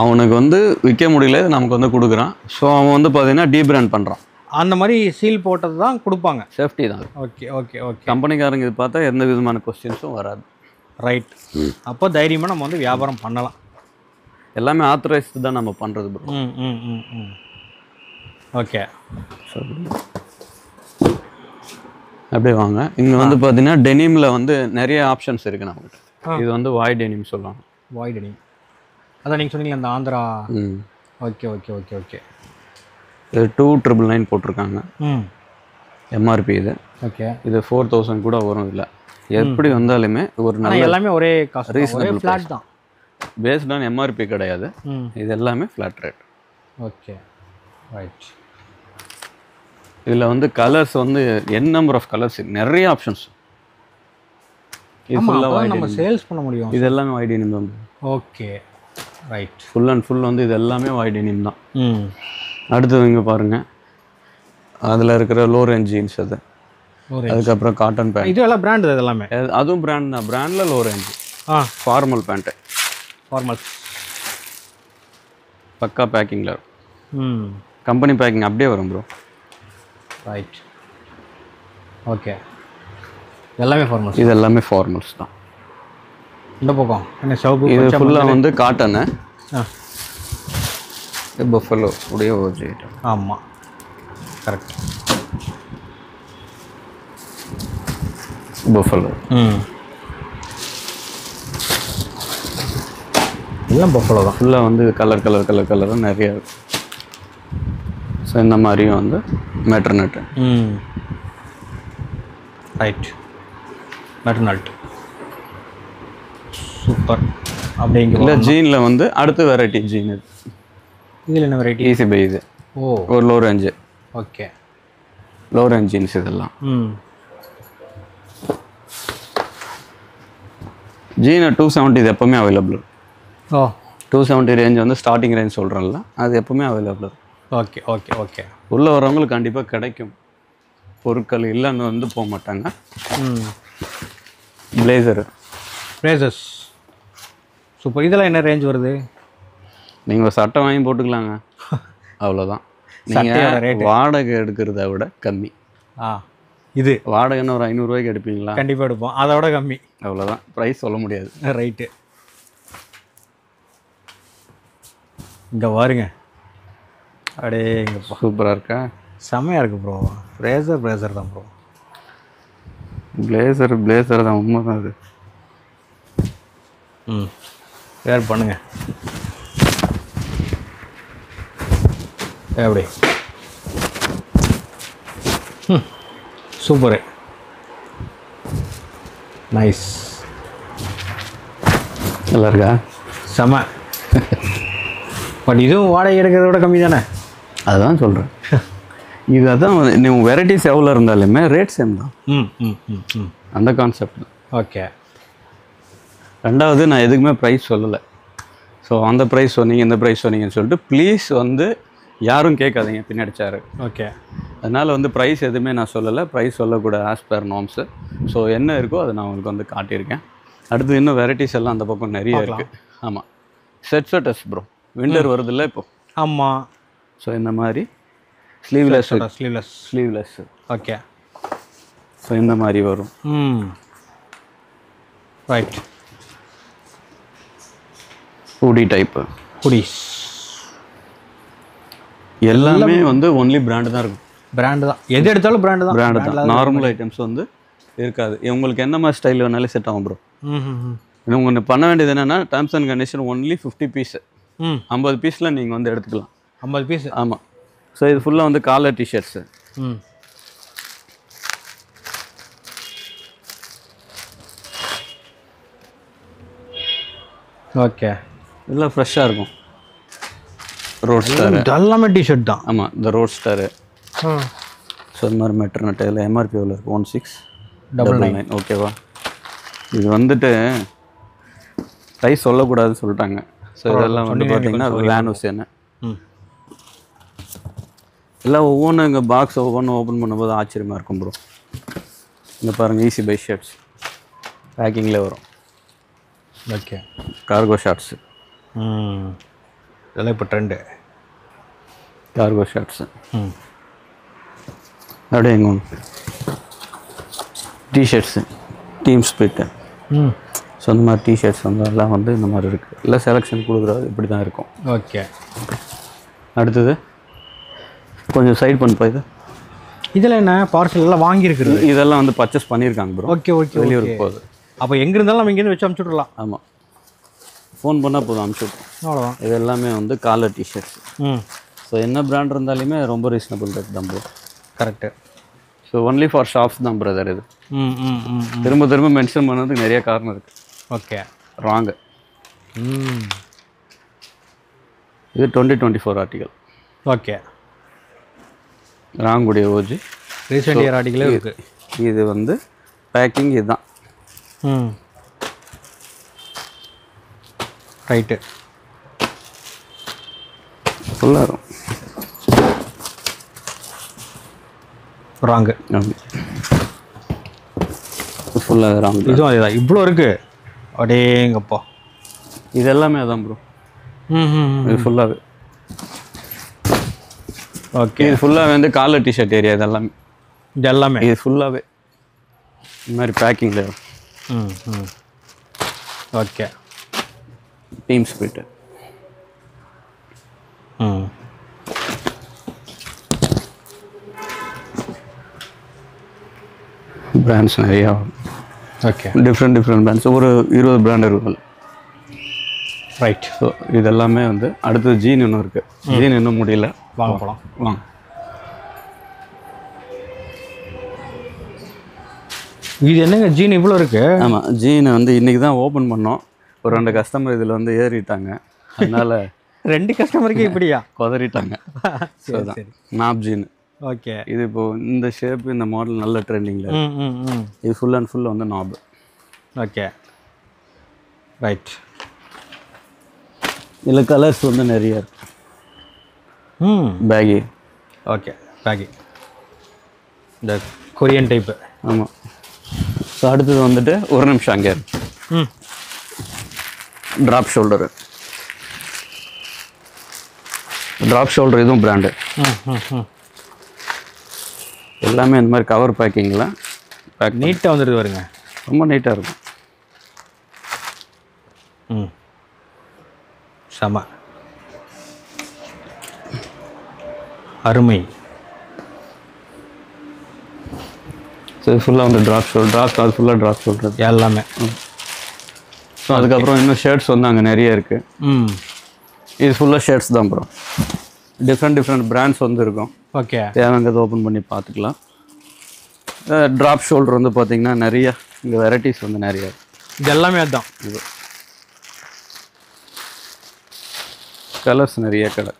அவனுக்கு வந்து விற்க முடியல, நமக்கு வந்து கொடுக்குறான். ஸோ அவன் வந்து பார்த்தீங்கன்னா டீபிராண்ட் பண்ணுறான்.
அந்த மாதிரி சீல் போட்டது தான் கொடுப்பாங்க.
சேஃப்டி தான்.
Okay okay okay.
கம்பெனிக்காரங்க இது பார்த்தா எந்த விதமான கொஸ்டின்ஸும் வராது.
ரைட். அப்போ தைரியமாக நம்ம வந்து வியாபாரம் பண்ணலாம்.
எல்லாமே ஆத்தரைஸ்டு தான் நம்ம பண்ணுறது ப்ரோ.
ஓகே.
அப்படியே வாங்க. இங்கே வந்து பார்த்தீங்கன்னா டெனிமில் வந்து நிறைய ஆப்ஷன்ஸ் இருக்குது நம்மகிட்ட. இது வந்து வாய் டெனிம் சொல்லுவாங்க.
வாய் டெனிம், அதான் நீங்கள் சொன்னீங்களா அந்த Andhra. Okay okay okay okay.
இது 2999 போட்டிருக்காங்க எம்ஆர்பி. இது
ஓகே.
இது 4000 கூட வரும். இல்லை எப்படி வந்தாலுமே ஒரு நல்ல
எல்லாமே ஒரே காசு,
ரீசனபிள்
ஃப்ளாட் தான்.
பேஸ்ட் ஆன் எம்ஆர்பி கிடையாது. இது எல்லாமே ஃப்ளாட் ரேட்.
ஓகே. ரைட்.
இதில் வந்து கலர்ஸ் வந்து நம்பர் ஆஃப் கலர்ஸ், நிறைய ஆப்ஷன்ஸ். இது ஃபுல்லாக
நம்ம சேல்ஸ் பண்ண முடியும்.
இது எல்லாமே வாய் டெனிம் தான்.
Okay. Right.
Full and full வந்து இது எல்லாமே வாய் டெனிம் தான். அடுத்தது இங்கே பாருங்கள், அதில் இருக்கிற லோ ரேஞ்ச் ஜீன்ஸ். அது அதுக்கப்புறம் காட்டன் பேண்ட்.
இது எல்லாம் பிராண்டு. இது எல்லாமே
அதுவும் பிராண்ட் தான். பிராண்டில் low range. Formal pant.
Formals
பக்கா பேக்கிங்கில் இருக்கும். கம்பெனி பேக்கிங் அப்படியே வரும் ப்ரோ.
ரைட். ஓகே. எல்லாமே ஃபார்மல்ஸ்.
இது எல்லாமே ஃபார்மல்ஸ் தான்.
இந்த பக்கம் என்ன சவுப்பு?
இது ஃபுல்லாக வந்து காட்டனு. பஃபலோ உடைய ஓஜி.
ஆமாம், கரெக்ட்.
பஃபலோ.
எல்லாம் பஃபலோ தான்.
ஃபுல்லாக வந்து கலராக நிறைய இருக்கும். ஸோ இந்த மாதிரியும் வந்து மெட்டர்னட்.
ரைட். மெட்டர்னட் சூப்பர். அப்படிங்க.
இல்லை ஜீனில் வந்து அடுத்த வெரைட்டி ஜீன் இது.
இதில் என்ன வெரைட்டி?
Easy buy. இது ஒரு low range.
Okay.
Low range jeans இதெல்லாம். ஜீனை 270 இது எப்போவுமே அவைலபிள். 270 ரேஞ்ச் வந்து ஸ்டார்டிங் ரேஞ்ச் சொல்கிறேன்ல, அது எப்போவுமே அவைலபிள்.
Okay okay okay.
உள்ளே வரவங்களுக்கு கண்டிப்பாக கிடைக்கும். பொருட்கள் இல்லைன்னு வந்து போக மாட்டாங்க.
Blazers super. இதெல்லாம் என்ன ரேஞ்ச் வருது?
நீங்கள் ஒரு சட்டை வாங்கி போட்டுக்கலாங்க, அவ்வளோதான். நீங்கள் வாடகை எடுக்கிறத விட கம்மி.
இது
வாடகைன்னு ஒரு 500 ரூபாய்க்கு எடுப்பீங்களா?
கண்டிப்பாக எடுப்போம், அதை விட கம்மி.
அவ்வளோதான், ப்ரைஸ் சொல்ல முடியாது.
ரைட்டு. இங்கே பாருங்க, அப்படியே இங்கே
சூப்பராக இருக்கா?
செம்மையாக இருக்குது ப்ரோ. பிளேசர் தான் ப்ரோ.
பிளேசர் தான், உண்மை தான் அது.
வேறு பண்ணுங்க எப்படி. Super, nice.
நல்லா இருக்கா?
செம. பட் இதுவும் வாடகை எடுக்கிறத விட கம்மி தானே?
அதுதான் சொல்கிறேன். இது அதான் நீ வெரைட்டிஸ் எவ்வளோ இருந்தாலுமே ரேட் சேம் தான்.
ம் ம் ம் ம்
அந்த கான்செப்ட்.
ஓகே.
ரெண்டாவது நான் எதுக்குமே ப்ரைஸ் சொல்லலை. ஸோ அந்த ப்ரைஸ் சொன்னீங்க இந்த ப்ரைஸ் சொன்னீங்கன்னு சொல்லிட்டு ப்ளீஸ் வந்து யாரும் கேட்காதீங்க பின்னாடி சேரு.
ஓகே.
அதனால் வந்து ப்ரைஸ் எதுவுமே நான் சொல்லலை. ப்ரைஸ் சொல்லக்கூடாது ஆஸ் பர் நார்ம்ஸு. ஸோ என்ன இருக்கோ அதை நான் உங்களுக்கு வந்து காட்டியிருக்கேன். அடுத்து இன்னும் வெரைட்டிஸ் எல்லாம் அந்த பக்கம் நிறைய இருக்குது. ஆமாம். செட்ஸ் ப்ரோ, விண்டர் வருதில்ல இப்போ.
ஆமாம்.
ஸோ இந்த மாதிரி ஸ்லீவ்லெஸ்.
ஓகே.
ஸோ இந்த மாதிரி வரும்.
ரைட்.
Hoodie type.
ஹுடிஸ்
எல்லாமே வந்து ஒன்லி பிராண்டு தான் இருக்கும்.
பிராண்டு தான், எது எடுத்தாலும் பிராண்டு தான்.
நார்மல் ஐட்டம்ஸ் வந்து இருக்காது. உங்களுக்கு என்ன மாதிரி ஸ்டைல் வேணாலும் செட் ஆகும் ப்ரோ. இன்னும் ஒன்று பண்ண வேண்டியது என்னென்னா terms and condition only 50 piece. 50 பீஸில் நீங்கள் வந்து எடுத்துக்கலாம்.
50 பீஸ்.
ஆமாம். ஸோ இது ஃபுல்லாக வந்து காலர் டிஷர்ட்ஸு.
ஓகே.
இதெல்லாம் ஃப்ரெஷ்ஷாக இருக்கும். ரோட் ஸ்டார்
எல்லாமே டிஷர்ட் தான்.
ஆமாம், இந்த ரோட் ஸ்டாரு. ஸோ இந்த மாதிரி மெட்டர்னட் இதில் எம்ஆர்பி எவ்வளோ இருக்குது? 1699. ஓகேவா? இது வந்துட்டு ப்ரைஸ் சொல்லக்கூடாதுன்னு சொல்லிட்டாங்க. ஸோ இதெல்லாம் வந்து பார்த்தீங்கன்னா வேனூஸ் என்ன எல்லாம் ஒவ்வொன்றும் இங்கே பாக்ஸ் ஒவ்வொன்றும் ஓப்பன் பண்ணும்போது ஆச்சரியமாக இருக்கும் ப்ரோ. இங்கே பாருங்கள், ஈஸி பை ஷர்ட்ஸ் பேக்கிங்கில் வரும்.
ஓகே.
Cargo shorts.
இதெல்லாம் இப்போ ட்ரெண்டு.
Cargo shorts. அப்படியே எங்கே ஒன்று டிஷர்ட்ஸு, டீம் ஸ்பிரிட்டு. ஸோ இந்த மாதிரி டிஷர்ட்ஸ் வந்து எல்லாம் வந்து இந்த மாதிரி இருக்குது. எல்லாம் செலெக்ஷன் கொடுக்குறது இப்படி தான் இருக்கும்.
ஓகே.
அடுத்தது கொஞ்சம் சைட் பண்ணப்போ
இதில் என்ன பார்சல் எல்லாம் வாங்கியிருக்குது?
இதெல்லாம் வந்து பர்ச்சேஸ் பண்ணியிருக்காங்க ப்ரோ.
Okay okay.
வெளியூருக்கு போகுது.
அப்போ எங்கே இருந்தாலும் நம்ம இங்கேருந்து வச்சு அனுப்பிச்சுட்றலாம்.
ஆமாம், ஃபோன் பண்ணால் போதும் அனுப்பிச்சுட்றோம்.
அவ்வளோதான்.
இது எல்லாமே வந்து காலர் டிஷர்ட்ஸ். ஸோ என்ன பிராண்ட் இருந்தாலுமே ரொம்ப ரீசனபிள் ரேட் தான் bro.
Correct.
So only for shops தான் பிரதர் இது. திரும்ப திரும்ப மென்ஷன் பண்ணதுக்கு நிறைய காரணம் இருக்குது.
ஓகே.
ராங்கு. இது 2024 ஆர்டிகல்.
ஓகே.
ராங்குடைய ஓஜி
ரீசெண்ட் இயர் ஆர்டிகலே இருக்குது.
இது வந்து பேக்கிங் இதுதான்.
ரைட்டு.
ஃபுல்லாக இருக்கும்.
ராங்கு.
ஃபுல்லாக ராங்கு.
இதுவும் அதே தான். இவ்வளோ இருக்குது. அடேங்கப்பா.
இது எல்லாமே அதான் ப்ரோ. இது ஃபுல்லாகவே.
ஓகே.
இது ஃபுல்லாகவே வந்து காலர் டிஷர்ட் ஏரியா. இது எல்லாமே இது ஃபுல்லாகவே இந்த மாதிரி பேக்கிங்கில் இருக்கும்.
ஓகே.
Team spirit. பிராண்ட்ஸ் நிறையா.
ஓகே.
டிஃப்ரெண்ட் பிராண்ட்ஸ் ஒரு 20 பிராண்ட் இருக்கும்.
ரைட்.
ஸோ இதெல்லாமே வந்து அடுத்தது ஜீன் இன்னும் இருக்குது. ஜீன் இன்னும் முடியல.
வாங்க போகலாம்.
வாங்க.
இது என்னங்க ஜீன் இவ்வளோ இருக்குது?
ஆமாம், ஜீனை வந்து இன்றைக்கி தான் ஓப்பன் பண்ணோம். ஒரு 2 கஸ்டமர் இதில் வந்து ஏறிட்டாங்க. அதனால்
2 கஸ்டமருக்கு இப்படியா
கொதறிட்டாங்க.
சரி.
நாப் ஜீன்.
ஓகே.
இது இப்போது இந்த ஷேப் இந்த மாடல் நல்ல ட்ரெண்டிங்கில். இது ஃபுல் அண்ட் ஃபுல் வந்து நாப்.
ஓகே. ரைட்.
இதில் கலர்ஸ் வந்து நிறைய இருக்கு. பேகி.
ஓகே. பேகி இந்த கொரியன் டைப்பு.
ஆமாம். ஸோ அடுத்தது வந்துட்டு ஒரு நிமிஷம் அங்கே இருக்கு. Drop shoulder. ட்ராப் ஷோல்டர் இதுவும் பிராண்டு. எல்லாமே இந்த மாதிரி கவர் பேக்கிங்கில்
நீட்டாக வந்துடுது பாருங்க.
ரொம்ப நீட்டாக இருக்கும்.
செம அருமை.
ஸோ ஃபுல்லாக வந்து அது ஃபுல்லாக ட்ராப் ஷோல்டர்
எல்லாமே.
ஸோ அதுக்கப்புறம் இன்னும் ஷர்ட்ஸ் வந்து அங்கே நிறைய இருக்குது. இது ஃபுல்லாக ஷர்ட்ஸ் தான் ப்ரோ. டிஃப்ரெண்ட் பிராண்ட்ஸ் வந்து இருக்கும்.
ஓகே.
தேவைங்கிறத ஓப்பன் பண்ணி பார்த்துக்கலாம். ட்ராப் ஷோல்டர் வந்து பார்த்திங்கன்னா நிறைய இங்கே வெரைட்டிஸ் வந்து நிறைய.
இது எல்லாமே அதுதான்.
இது கலர்ஸ் நிறைய கடை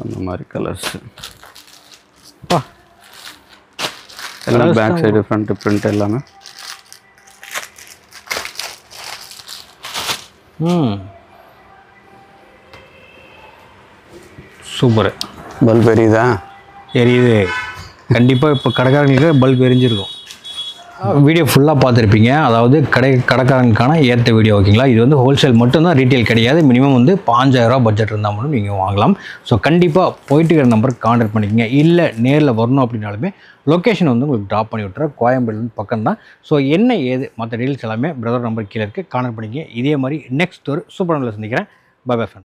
அந்த மாதிரி கலர்ஸ் எல்லாம் பேக் சைடு ஃப்ரண்ட் பிரிண்ட் எல்லாமே.
சூப்பர்.
பல்ப் எரியுதா?
எரியுது கண்டிப்பாக. இப்போ கடைக்காரங்களுக்கு பல்ப் எரிஞ்சிருக்கும். வீடியோ ஃபுல்லாக பார்த்துருப்பீங்க. அதாவது கடைக்காரங்களுக்கான ஏற்ற வீடியோ ஓகேங்களா. இது வந்து ஹோல்சேல் மட்டும்தான், ரீட்டெயில் கிடையாது. மினிமம் வந்து 5000 ரூபா பட்ஜெட் இருந்தால் மட்டும் நீங்கள் வாங்கலாம். ஸோ கண்டிப்பாக போயிட்டு இருக்கிற நம்பருக்கு கான்டாக்ட் பண்ணிக்கங்க. இல்லை நேரில் வரணும் அப்படின்னாலுமே லொக்கேஷன் வந்து உங்களுக்கு ட்ராப் பண்ணி விட்டுறேன். கோயம்பேடுலேருந்து பக்கம் தான். ஸோ என்ன ஏது மற்ற டீல்ஸ் எல்லாமே பிரதர் நம்பர் கீழே இருக்குது, கான்டாக்ட் பண்ணிக்கங்க. இதே மாதிரி நெக்ஸ்ட் ஒரு சூப்பர் நம்பரில் சந்திக்கிறேன். Bye bye friend.